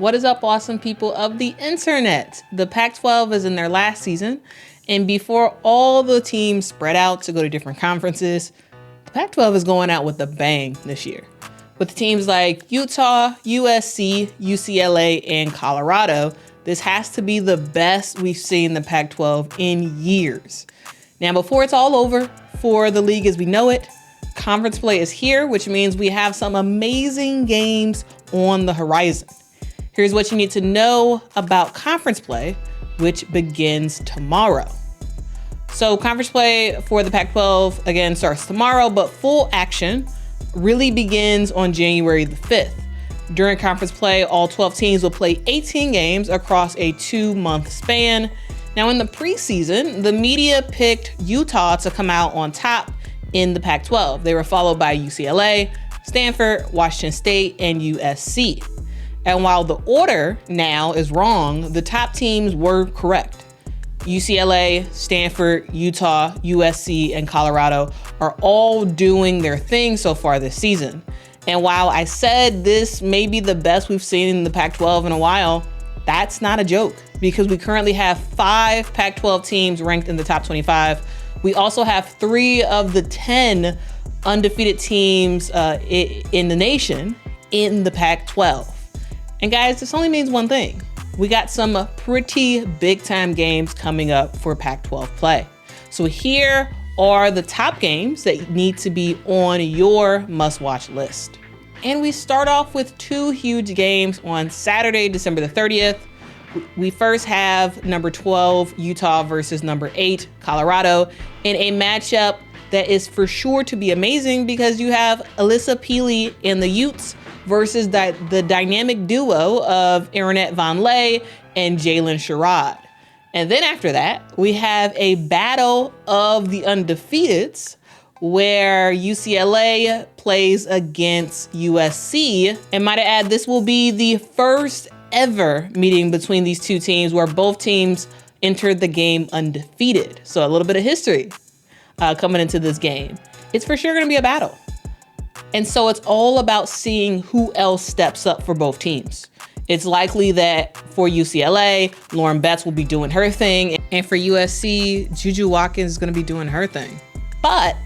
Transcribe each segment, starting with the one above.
What is up, awesome people of the internet? The Pac-12 is in their last season, and before all the teams spread out to go to different conferences, the Pac-12 is going out with a bang this year. With teams like Utah, USC, UCLA, and Colorado, this has to be the best we've seen the Pac-12 in years. Now, before it's all over for the league as we know it, conference play is here, which means we have some amazing games on the horizon. Here's what you need to know about conference play, which begins tomorrow. So conference play for the Pac-12, again, starts tomorrow, but full action really begins on January the 5th. During conference play, all 12 teams will play 18 games across a 2-month span. Now in the preseason, the media picked Utah to come out on top in the Pac-12. They were followed by UCLA, Stanford, Washington State, and USC. And while the order now is wrong, the top teams were correct. UCLA, Stanford, Utah, USC, and Colorado are all doing their thing so far this season. And while I said this may be the best we've seen in the Pac-12 in a while, that's not a joke, because we currently have 5 Pac-12 teams ranked in the top 25. We also have 3 of the 10 undefeated teams in the nation in the Pac-12. And guys, this only means one thing. We got some pretty big time games coming up for Pac-12 play. So here are the top games that need to be on your must-watch list. And we start off with 2 huge games on Saturday, December the 30th. We first have number 12, Utah versus number 8, Colorado, in a matchup that is for sure to be amazing because you have Alyssa Peely and the Utes versus the dynamic duo of Aaronette Vonleh and Jalen Sherrod. And then after that, we have a battle of the undefeateds where UCLA plays against USC. And might I add, this will be the first ever meeting between these two teams where both teams entered the game undefeated. So a little bit of history coming into this game. It's for sure gonna be a battle. And so it's all about seeing who else steps up for both teams. It's likely that for UCLA, Lauren Betts will be doing her thing. And for USC, Juju Watkins is gonna be doing her thing. But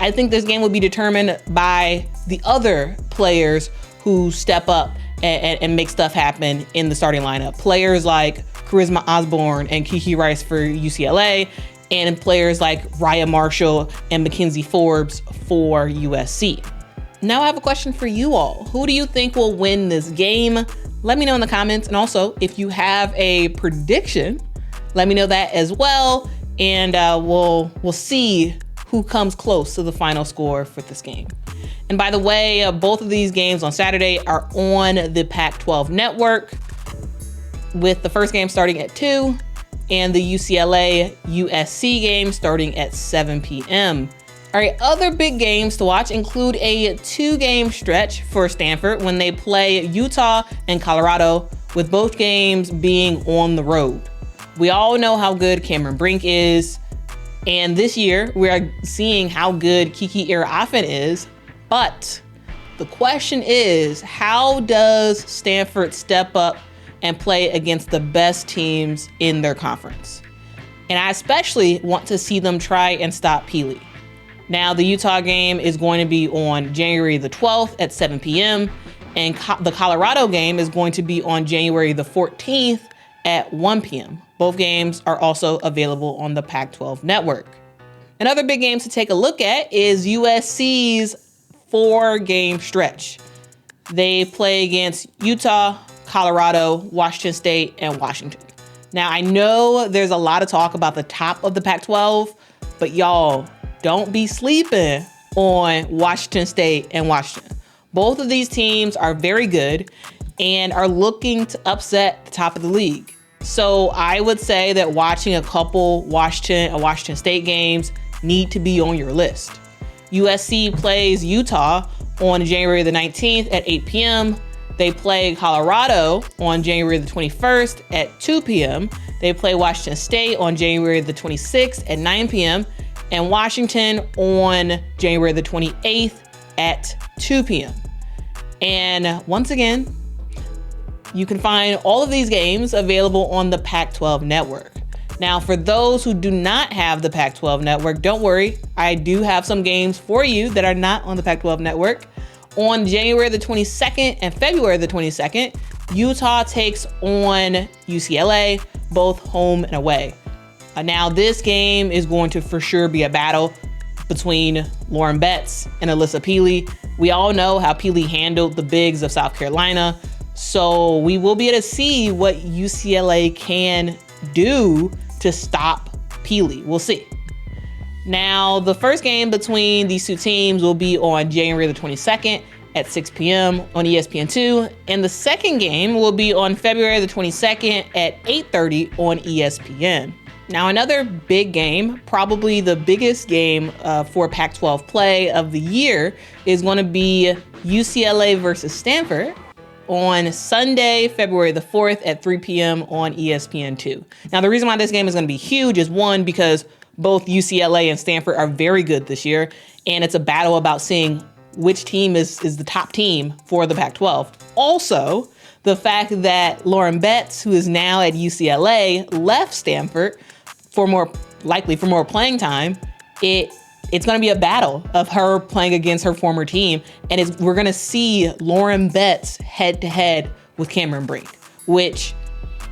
I think this game will be determined by the other players who step up and make stuff happen in the starting lineup. Players like Charisma Osborne and Kiki Rice for UCLA, and players like Raya Marshall and Mackenzie Forbes for USC. Now I have a question for you all. Who do you think will win this game? Let me know in the comments. And also, if you have a prediction, let me know that as well. And we'll see who comes close to the final score for this game. And by the way, both of these games on Saturday are on the Pac-12 network, with the first game starting at 2 and the UCLA USC game starting at 7 p.m. All right, other big games to watch include a 2-game stretch for Stanford when they play Utah and Colorado, with both games being on the road. We all know how good Cameron Brink is, and this year we are seeing how good Kiki Iraofen is, but the question is, how does Stanford step up and play against the best teams in their conference? And I especially want to see them try and stop Peely. Now, the Utah game is going to be on January the 12th at 7 p.m. and the Colorado game is going to be on January the 14th at 1 p.m. Both games are also available on the Pac-12 network. Another big game to take a look at is USC's 4-game stretch. They play against Utah, Colorado, Washington State, and Washington. Now, I know there's a lot of talk about the top of the Pac-12, but y'all, don't be sleeping on Washington State and Washington. Both of these teams are very good and are looking to upset the top of the league. So I would say that watching a couple Washington State games need to be on your list. USC plays Utah on January the 19th at 8 p.m. They play Colorado on January the 21st at 2 p.m. They play Washington State on January the 26th at 9 p.m. and Washington on January the 28th at 2 p.m. And once again, You can find all of these games available on the Pac-12 network. Now, for those who do not have the Pac-12 network, don't worry. I do have some games for you that are not on the Pac-12 network. On January the 22nd and February the 22nd, Utah takes on UCLA, both home and away. Now, this game is going to for sure be a battle between Lauren Betts and Alyssa Peely. We all know how Peely handled the bigs of South Carolina, so we will be able to see what UCLA can do to stop Peely. We'll see. Now, the first game between these two teams will be on January the 22nd at 6 p.m. on ESPN2, and the second game will be on February the 22nd at 8:30 on ESPN. Now, another big game, probably the biggest game for Pac-12 play of the year, is going to be UCLA versus Stanford on Sunday, February the 4th at 3 p.m. on ESPN2. Now, the reason why this game is going to be huge is, one, because both UCLA and Stanford are very good this year, and it's a battle about seeing which team is the top team for the Pac-12. Also, the fact that Lauren Betts, who is now at UCLA, left Stanford for more playing time, it's going to be a battle of her playing against her former team. And we're going to see Lauren Betts head to head with Cameron Brink,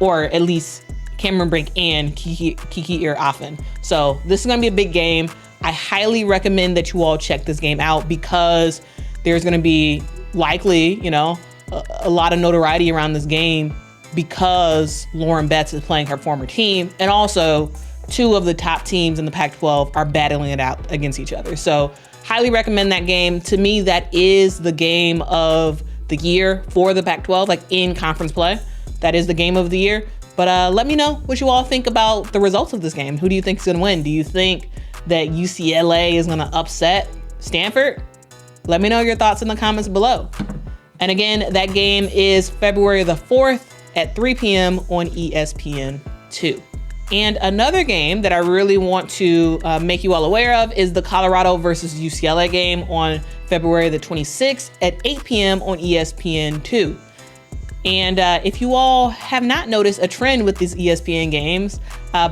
or at least Cameron Brink and Kiki Iraofen. So this is going to be a big game. I highly recommend that you all check this game out because there's going to be likely, a lot of notoriety around this game because Lauren Betts is playing her former team. And also, two of the top teams in the Pac-12 are battling it out against each other. So highly recommend that game. To me, that is the game of the year for the Pac-12, like in conference play. That is the game of the year. But let me know what you all think about the results of this game. Who do you think is going to win? Do you think that UCLA is going to upset Stanford? Let me know your thoughts in the comments below. And again, that game is February the 4th at 3 p.m. on ESPN2. And another game that I really want to make you all aware of is the Colorado versus UCLA game on February the 26th at 8 p.m. on ESPN2. And if you all have not noticed a trend with these ESPN games,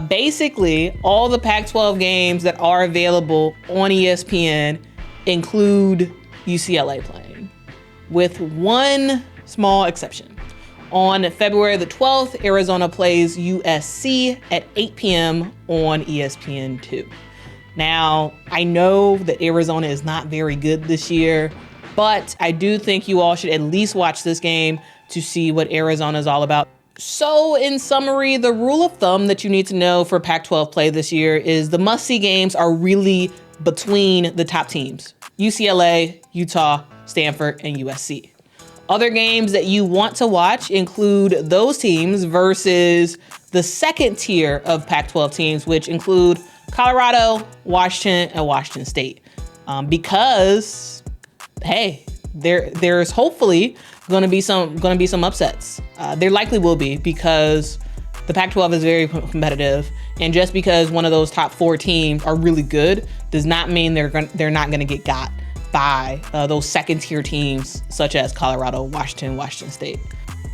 basically all the Pac-12 games that are available on ESPN include UCLA playing, with one small exception. On February the 12th, Arizona plays USC at 8 p.m. on ESPN2. Now, I know that Arizona is not very good this year, but I do think you all should at least watch this game to see what Arizona is all about. So in summary, the rule of thumb that you need to know for Pac-12 play this year is the must-see games are really between the top teams: UCLA, Utah, Stanford, and USC. Other games that you want to watch include those teams versus the second tier of Pac-12 teams, which include Colorado, Washington, and Washington State. Because, hey, there's hopefully going to be some upsets. There likely will be, because the Pac-12 is very competitive, and just because one of those top four teams are really good does not mean they're not going to get got by those second tier teams such as Colorado, Washington, Washington State.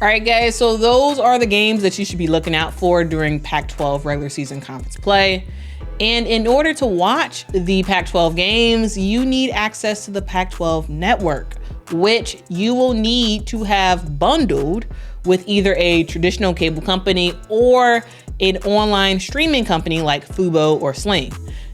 All right, guys, so those are the games that you should be looking out for during Pac-12 regular season conference play. And in order to watch the Pac-12 games, you need access to the Pac-12 network, which you will need to have bundled with either a traditional cable company or an online streaming company like Fubo or Sling.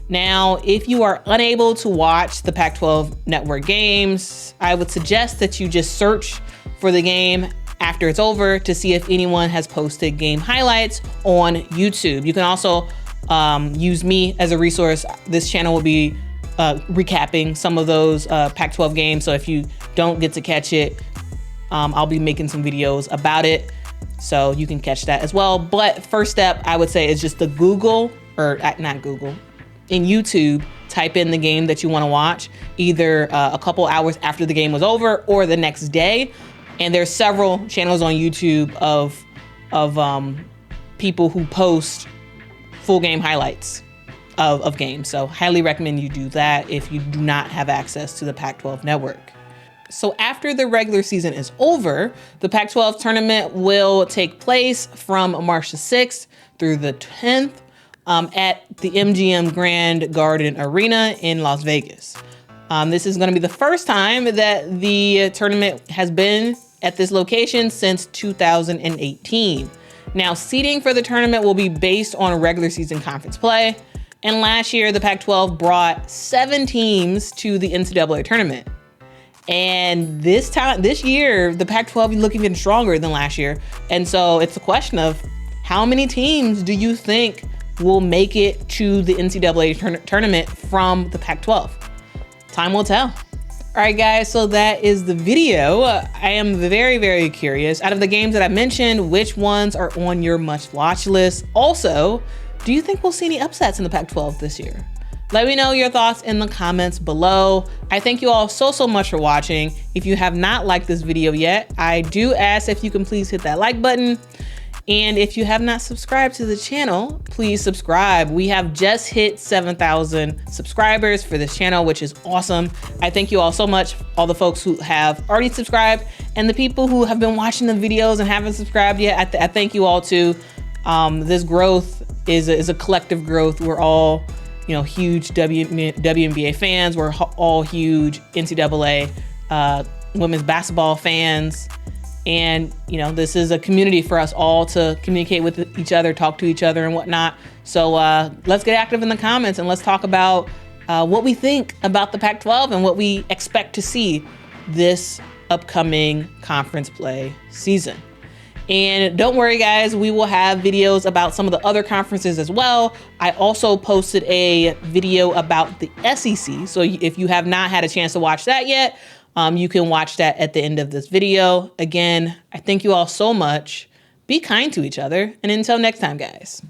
Now, if you are unable to watch the Pac-12 network games, I would suggest that you just search for the game after it's over to see if anyone has posted game highlights on YouTube. You can also use me as a resource. This channel will be recapping some of those Pac-12 games. So if you don't get to catch it, I'll be making some videos about it, so you can catch that as well. But first step, I would say, is just to in YouTube, type in the game that you want to watch, either a couple hours after the game was over or the next day. And there's several channels on YouTube of people who post full game highlights of games. So highly recommend you do that if you do not have access to the Pac-12 network. So after the regular season is over, the Pac-12 tournament will take place from March the 6th through the 10th at the MGM Grand Garden Arena in Las Vegas. This is going to be the first time that the tournament has been at this location since 2018. Now, seeding for the tournament will be based on regular season conference play. And last year, the Pac-12 brought 7 teams to the NCAA tournament. And this year, the Pac-12 is looking even stronger than last year. And so it's a question of how many teams do you think will make it to the NCAA tournament from the Pac-12? Time will tell. All right, guys, so that is the video. I am very, very curious. Out of the games that I mentioned, which ones are on your must-watch list? Also, do you think we'll see any upsets in the Pac-12 this year? Let me know your thoughts in the comments below. I thank you all so much for watching. If you have not liked this video yet, I do ask if you can please hit that like button. And if you have not subscribed to the channel, please subscribe. We have just hit 7,000 subscribers for this channel, which is awesome. I thank you all so much, all the folks who have already subscribed and the people who have been watching the videos and haven't subscribed yet. I thank you all too. This growth is a collective growth. We're all, huge WNBA fans. We're all huge NCAA women's basketball fans. And, this is a community for us all to communicate with each other, talk to each other and whatnot. So let's get active in the comments and let's talk about what we think about the Pac-12 and what we expect to see this upcoming conference play season. And don't worry, guys, we will have videos about some of the other conferences as well. I also posted a video about the SEC. So if you have not had a chance to watch that yet, you can watch that at the end of this video. Again, I thank you all so much. Be kind to each other. And until next time, guys.